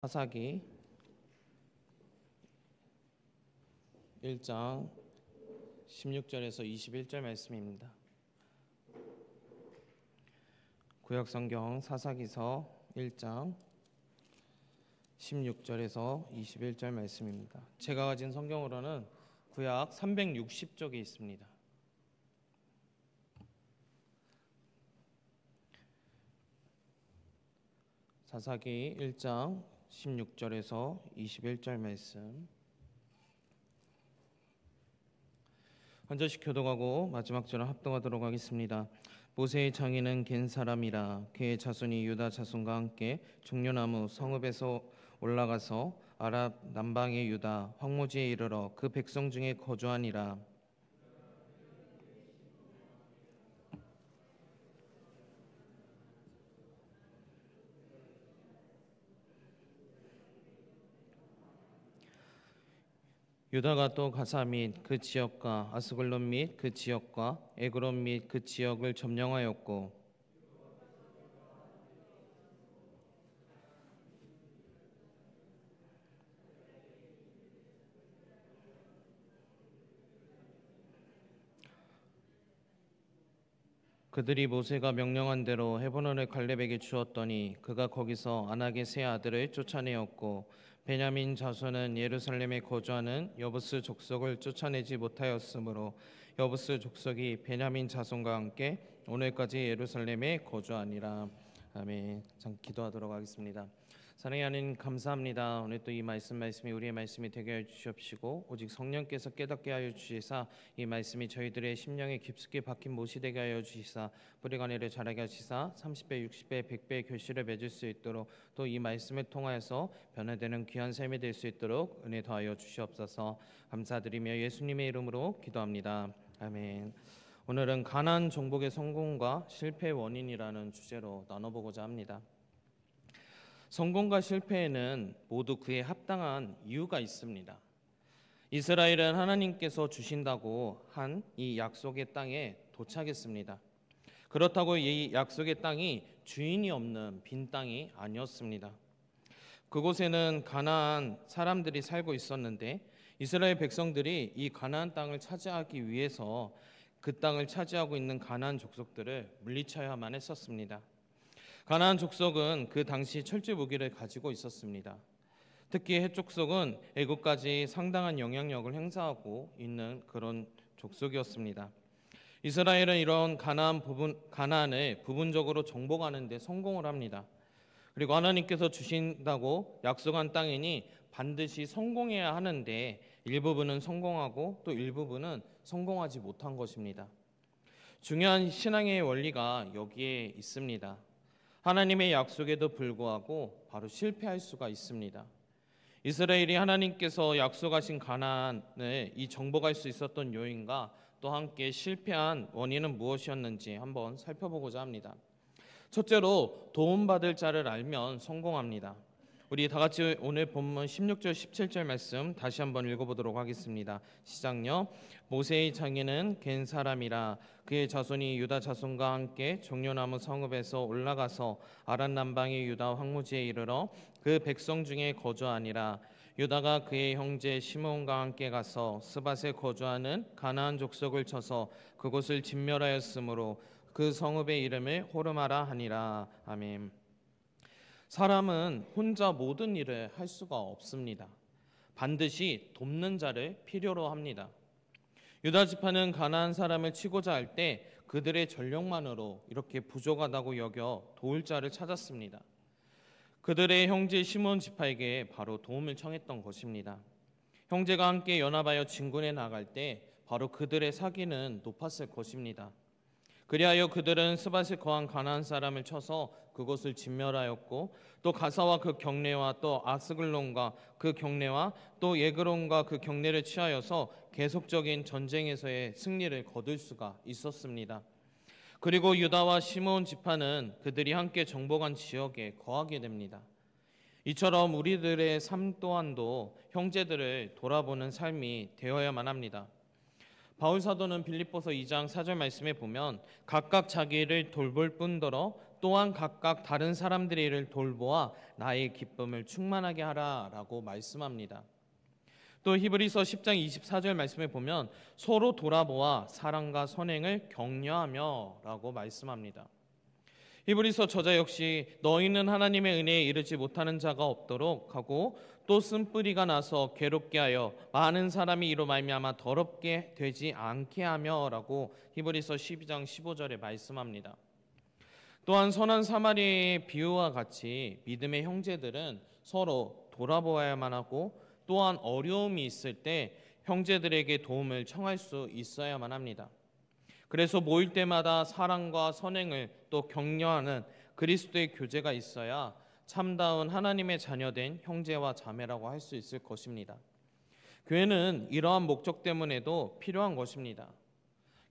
사사기 1장 16절에서 21절 말씀입니다. 구약성경 사사기서 1장 16절에서 21절 말씀입니다. 제가 가진 성경으로는 구약 360쪽에 있습니다. 사사기 1장 16절에서 21절 말씀, 한 절씩 교독하고 마지막 절을 합독하도록 하겠습니다. 모세의 장인은 겐 사람이라 그의 자손이 유다 자손과 함께 종려나무 성읍에서 올라가서 아랍 남방의 유다 황무지에 이르러 그 백성 중에 거주하니라. 유다가 또 가사 및 그 지역과 아스글론 및 그 지역과 에그론 및 그 지역을 점령하였고, 그들이 모세가 명령한 대로 헤브론을 갈렙에게 주었더니 그가 거기서 아낙의 세 아들을 쫓아내었고, 베냐민 자손은 예루살렘에 거주하는 여부스 족속을 쫓아내지 못하였으므로 여부스 족속이 베냐민 자손과 함께 오늘까지 예루살렘에 거주하니라. 아멘. 참 기도하도록 하겠습니다. 사랑의 하나님, 감사합니다. 오늘 또 이 말씀이 우리의 말씀이 되게 하여 주시옵시고, 오직 성령께서 깨닫게 하여 주시사 이 말씀이 저희들의 심령에 깊숙이 박힌 못이 되게 하여 주시사 뿌리가 내려 자라게 하시사 30배, 60배, 100배의 결실을 맺을 수 있도록, 또 이 말씀을 통하여서 변화되는 귀한 삶이 될 수 있도록 은혜 더하여 주시옵소서. 감사드리며 예수님의 이름으로 기도합니다. 아멘. 오늘은 가나안 정복의 성공과 실패의 원인이라는 주제로 나눠보고자 합니다. 성공과 실패에는 모두 그에 합당한 이유가 있습니다. 이스라엘은 하나님께서 주신다고 한 이 약속의 땅에 도착했습니다. 그렇다고 이 약속의 땅이 주인이 없는 빈 땅이 아니었습니다. 그곳에는 가나안 사람들이 살고 있었는데 이스라엘 백성들이 이 가나안 땅을 차지하기 위해서 그 땅을 차지하고 있는 가나안 족속들을 물리쳐야만 했었습니다. 가나안 족속은 그 당시 철제 무기를 가지고 있었습니다. 특히 헷 족속은 애국까지 상당한 영향력을 행사하고 있는 그런 족속이었습니다. 이스라엘은 이런 가나안을 부분적으로 정복하는 데 성공을 합니다. 그리고 하나님께서 주신다고 약속한 땅이니 반드시 성공해야 하는데 일부분은 성공하고 또 일부분은 성공하지 못한 것입니다. 중요한 신앙의 원리가 여기에 있습니다. 하나님의 약속에도 불구하고 바로 실패할 수가 있습니다. 이스라엘이 하나님께서 약속하신 가나안을 이 정복할 수 있었던 요인과 또 함께 실패한 원인은 무엇이었는지 한번 살펴보고자 합니다. 첫째로 도움받을 자를 알면 성공합니다. 우리 다 같이 오늘 본문 16절 17절 말씀 다시 한번 읽어보도록 하겠습니다. 시작요. 모세의 장인은 겐 사람이라 그의 자손이 유다 자손과 함께 종려나무 성읍에서 올라가서 아란 남방의 유다 황무지에 이르러 그 백성 중에 거주하니라. 유다가 그의 형제 시므온과 함께 가서 스밧에 거주하는 가나안 족속을 쳐서 그곳을 진멸하였으므로 그 성읍의 이름을 호르마라 하니라. 아멘. 사람은 혼자 모든 일을 할 수가 없습니다. 반드시 돕는 자를 필요로 합니다. 유다 지파는 가나안 사람을 치고자 할 때 그들의 전력만으로 이렇게 부족하다고 여겨 도울 자를 찾았습니다. 그들의 형제 시므온 지파에게 바로 도움을 청했던 것입니다. 형제가 함께 연합하여 진군에 나갈 때 바로 그들의 사기는 높았을 것입니다. 그리하여 그들은 스밧에 거한 가나안 사람을 쳐서 그곳을 진멸하였고, 또 가사와 그 경내와 또 아스글론과 그 경내와 또 예그론과 그 경내를 취하여서 계속적인 전쟁에서의 승리를 거둘 수가 있었습니다. 그리고 유다와 시므온 지파는 그들이 함께 정복한 지역에 거하게 됩니다. 이처럼 우리들의 삶 또한도 형제들을 돌아보는 삶이 되어야만 합니다. 바울 사도는 빌립보서 2장 4절 말씀에 보면 각각 자기를 돌볼 뿐더러 또한 각각 다른 사람들의 일을 돌보아 나의 기쁨을 충만하게 하라라고 말씀합니다. 또 히브리서 10장 24절 말씀에 보면 서로 돌아보아 사랑과 선행을 격려하며라고 말씀합니다. 히브리서 저자 역시 너희는 하나님의 은혜에 이르지 못하는 자가 없도록 하고 또 쓴뿌리가 나서 괴롭게 하여 많은 사람이 이로 말미암아 더럽게 되지 않게 하며라고 히브리서 12장 15절에 말씀합니다. 또한 선한 사마리아의 비유와 같이 믿음의 형제들은 서로 돌아보아야만 하고 또한 어려움이 있을 때 형제들에게 도움을 청할 수 있어야만 합니다. 그래서 모일 때마다 사랑과 선행을 또 격려하는 그리스도의 교제가 있어야 참다운 하나님의 자녀된 형제와 자매라고 할 수 있을 것입니다. 교회는 이러한 목적 때문에도 필요한 것입니다.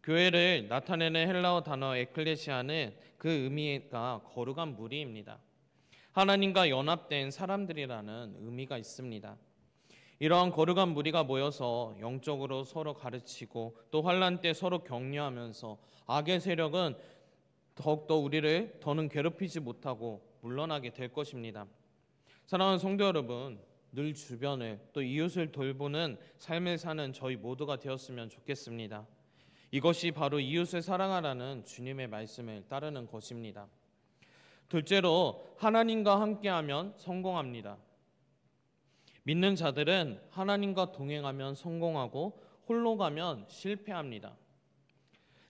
교회를 나타내는 헬라어 단어 에클레시아는 그 의미가 거룩한 무리입니다. 하나님과 연합된 사람들이라는 의미가 있습니다. 이러한 거룩한 무리가 모여서 영적으로 서로 가르치고 또 환난 때 서로 격려하면서 악의 세력은 더욱더 우리를 더는 괴롭히지 못하고 물러나게 될 것입니다. 사랑하는 성도 여러분, 늘 주변을 또 이웃을 돌보는 삶을 사는 저희 모두가 되었으면 좋겠습니다. 이것이 바로 이웃을 사랑하라는 주님의 말씀을 따르는 것입니다. 둘째로 하나님과 함께하면 성공합니다. 믿는 자들은 하나님과 동행하면 성공하고 홀로 가면 실패합니다.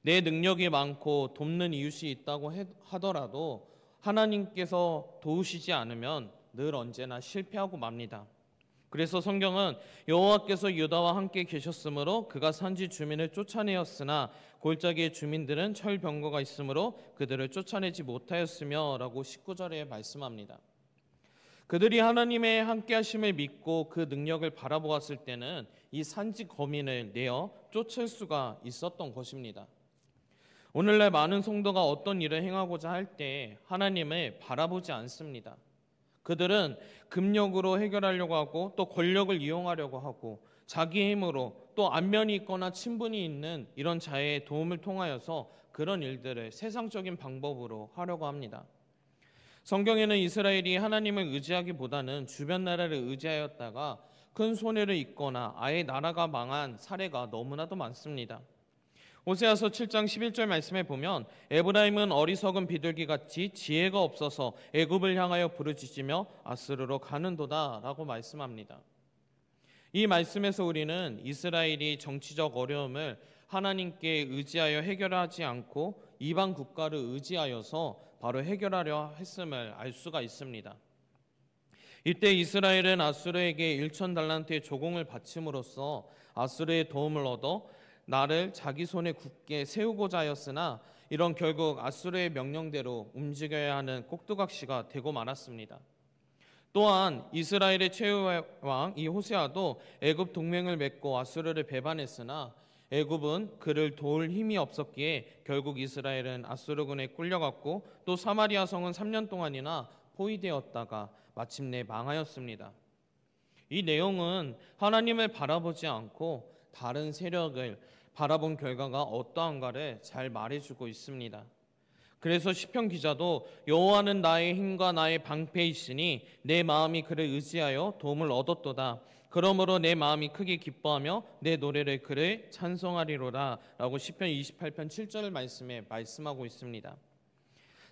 내 능력이 많고 돕는 이웃이 있다고 하더라도 하나님께서 도우시지 않으면 늘 언제나 실패하고 맙니다. 그래서 성경은 여호와께서 유다와 함께 계셨으므로 그가 산지 주민을 쫓아내었으나 골짜기의 주민들은 철병거가 있으므로 그들을 쫓아내지 못하였으며 라고 19절에 말씀합니다. 그들이 하나님의 함께하심을 믿고 그 능력을 바라보았을 때는 이 산지 거민을 내어 쫓을 수가 있었던 것입니다. 오늘날 많은 성도가 어떤 일을 행하고자 할 때 하나님을 바라보지 않습니다. 그들은 금력으로 해결하려고 하고 또 권력을 이용하려고 하고 자기 힘으로 또 안면이 있거나 친분이 있는 이런 자의 도움을 통하여서 그런 일들을 세상적인 방법으로 하려고 합니다. 성경에는 이스라엘이 하나님을 의지하기보다는 주변 나라를 의지하였다가 큰 손해를 입거나 아예 나라가 망한 사례가 너무나도 많습니다. 호세아서 7장 11절 말씀에 보면 에브라임은 어리석은 비둘기같이 지혜가 없어서 애굽을 향하여 부르짖으며 아스르로 가는도다 라고 말씀합니다. 이 말씀에서 우리는 이스라엘이 정치적 어려움을 하나님께 의지하여 해결하지 않고 이방 국가를 의지하여서 바로 해결하려 했음을 알 수가 있습니다. 이때 이스라엘은 아수르에게 1,000달란트의 조공을 바침으로써 아수르의 도움을 얻어 나를 자기 손에 굳게 세우고자 하였으나 이런 결국 아수르의 명령대로 움직여야 하는 꼭두각시가 되고 말았습니다. 또한 이스라엘의 최후의 왕 이 호세아도 애굽 동맹을 맺고 아수르를 배반했으나 애굽은 그를 도울 힘이 없었기에 결국 이스라엘은 아수르군에 꿀려갔고 또 사마리아 성은 3년 동안이나 포위되었다가 마침내 망하였습니다. 이 내용은 하나님을 바라보지 않고 다른 세력을 바라본 결과가 어떠한가를 잘 말해주고 있습니다. 그래서 시편 기자도 여호와는 나의 힘과 나의 방패이시니 내 마음이 그를 의지하여 도움을 얻었도다. 그러므로 내 마음이 크게 기뻐하며 내 노래를 그를 찬송하리로다 라고 시편 28편 7절 말씀에 말씀하고 있습니다.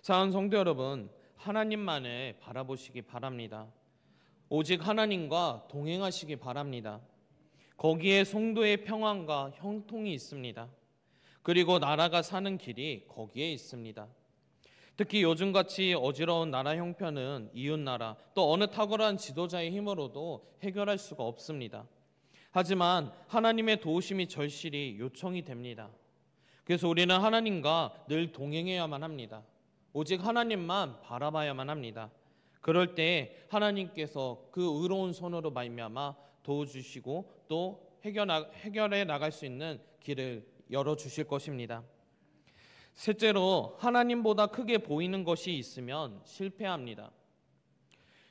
사랑하는 성도 여러분, 하나님만을 바라보시기 바랍니다. 오직 하나님과 동행하시기 바랍니다. 거기에 성도의 평안과 형통이 있습니다. 그리고 나라가 사는 길이 거기에 있습니다. 특히 요즘같이 어지러운 나라 형편은 이웃나라 또 어느 탁월한 지도자의 힘으로도 해결할 수가 없습니다. 하지만 하나님의 도우심이 절실히 요청이 됩니다. 그래서 우리는 하나님과 늘 동행해야만 합니다. 오직 하나님만 바라봐야만 합니다. 그럴 때 하나님께서 그 의로운 손으로 말미암아 도와주시고 또 해결해 나갈 수 있는 길을 열어주실 것입니다. 셋째로 하나님보다 크게 보이는 것이 있으면 실패합니다.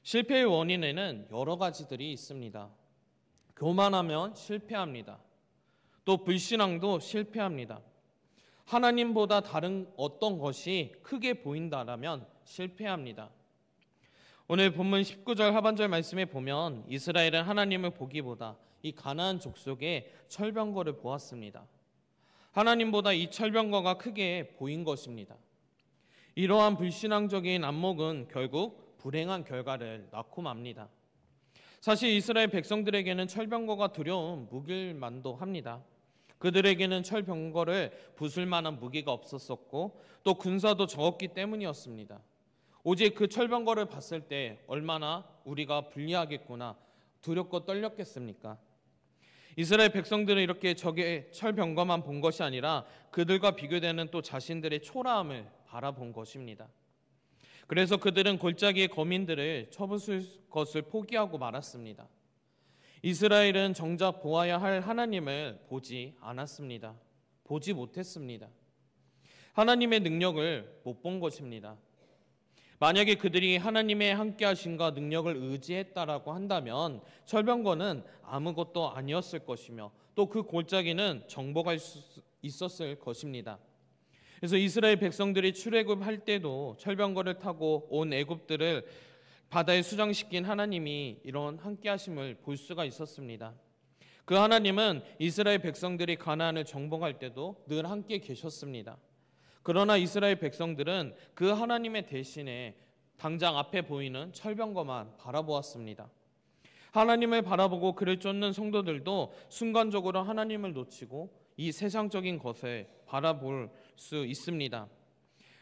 실패의 원인에는 여러 가지들이 있습니다. 교만하면 실패합니다. 또 불신앙도 실패합니다. 하나님보다 다른 어떤 것이 크게 보인다라면 실패합니다. 오늘 본문 19절 하반절 말씀에 보면 이스라엘은 하나님을 보기보다 이 가나안 족속의 철병거를 보았습니다. 하나님보다 이 철병거가 크게 보인 것입니다. 이러한 불신앙적인 안목은 결국 불행한 결과를 낳고 맙니다. 사실 이스라엘 백성들에게는 철병거가 두려운 무기일만도 합니다. 그들에게는 철병거를 부술 만한 무기가 없었었고 또 군사도 적었기 때문이었습니다. 오직 그 철병거를 봤을 때 얼마나 우리가 불리하겠구나 두렵고 떨렸겠습니까? 이스라엘 백성들은 이렇게 적의 철병거만 본 것이 아니라 그들과 비교되는 또 자신들의 초라함을 바라본 것입니다. 그래서 그들은 골짜기의 거민들을 쳐부술 것을 포기하고 말았습니다. 이스라엘은 정작 보아야 할 하나님을 보지 않았습니다. 보지 못했습니다. 하나님의 능력을 못 본 것입니다. 만약에 그들이 하나님의 함께하심과 능력을 의지했다라고 한다면 철병거는 아무것도 아니었을 것이며 또 그 골짜기는 정복할 수 있었을 것입니다. 그래서 이스라엘 백성들이 출애굽할 때도 철병거를 타고 온 애굽들을 바다에 수장시킨 하나님이 이런 함께하심을 볼 수가 있었습니다. 그 하나님은 이스라엘 백성들이 가나안을 정복할 때도 늘 함께 계셨습니다. 그러나 이스라엘 백성들은 그 하나님의 대신에 당장 앞에 보이는 철병거만 바라보았습니다. 하나님을 바라보고 그를 쫓는 성도들도 순간적으로 하나님을 놓치고 이 세상적인 것을 바라볼 수 있습니다.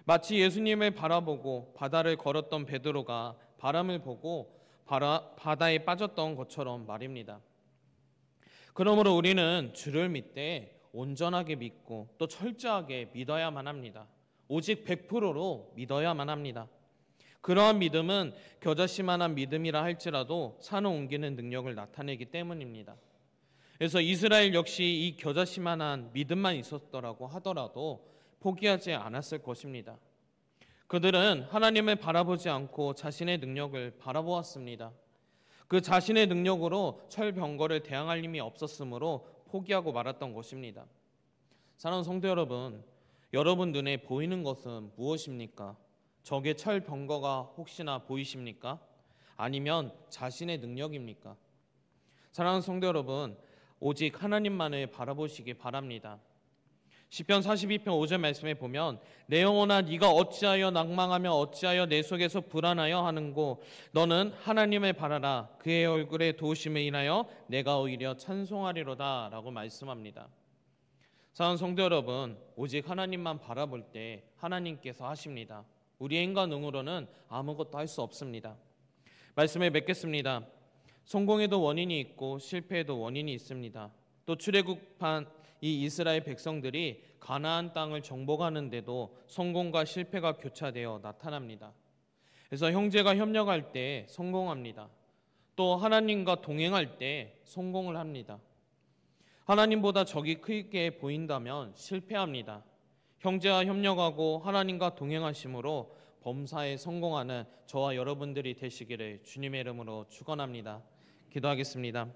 마치 예수님을 바라보고 바다를 걸었던 베드로가 바람을 보고 바다에 빠졌던 것처럼 말입니다. 그러므로 우리는 주를 믿되 온전하게 믿고 또 철저하게 믿어야만 합니다. 오직 100%로 믿어야만 합니다. 그러한 믿음은 겨자씨만한 믿음이라 할지라도 산을 옮기는 능력을 나타내기 때문입니다. 그래서 이스라엘 역시 이 겨자씨만한 믿음만 있었더라고 하더라도 포기하지 않았을 것입니다. 그들은 하나님을 바라보지 않고 자신의 능력을 바라보았습니다. 그 자신의 능력으로 철병거를 대항할 힘이 없었으므로 포기하고 말았던 것입니다. 사랑하는 성도 여러분, 여러분 눈에 보이는 것은 무엇입니까? 적의 철병거가 혹시나 보이십니까? 아니면 자신의 능력입니까? 사랑하는 성도 여러분, 오직 하나님만을 바라보시기 바랍니다. 시편 42편 5절 말씀에 보면 내 영혼아 네가 어찌하여 낭망하며 어찌하여 내 속에서 불안하여 하는고 너는 하나님을 바라라 그의 얼굴에 도우심을 인하여 내가 오히려 찬송하리로다 라고 말씀합니다. 사랑하는 성도 여러분, 오직 하나님만 바라볼 때 하나님께서 하십니다. 우리의 인간 능으로는 아무것도 할 수 없습니다. 말씀을 맺겠습니다. 성공에도 원인이 있고 실패에도 원인이 있습니다. 또 출애굽한 이 이스라엘 백성들이 가나안 땅을 정복하는데도 성공과 실패가 교차되어 나타납니다. 그래서 형제가 협력할 때 성공합니다. 또 하나님과 동행할 때 성공을 합니다. 하나님보다 적이 크게 보인다면 실패합니다. 형제와 협력하고 하나님과 동행하심으로 범사에 성공하는 저와 여러분들이 되시기를 주님의 이름으로 축원합니다. 기도하겠습니다.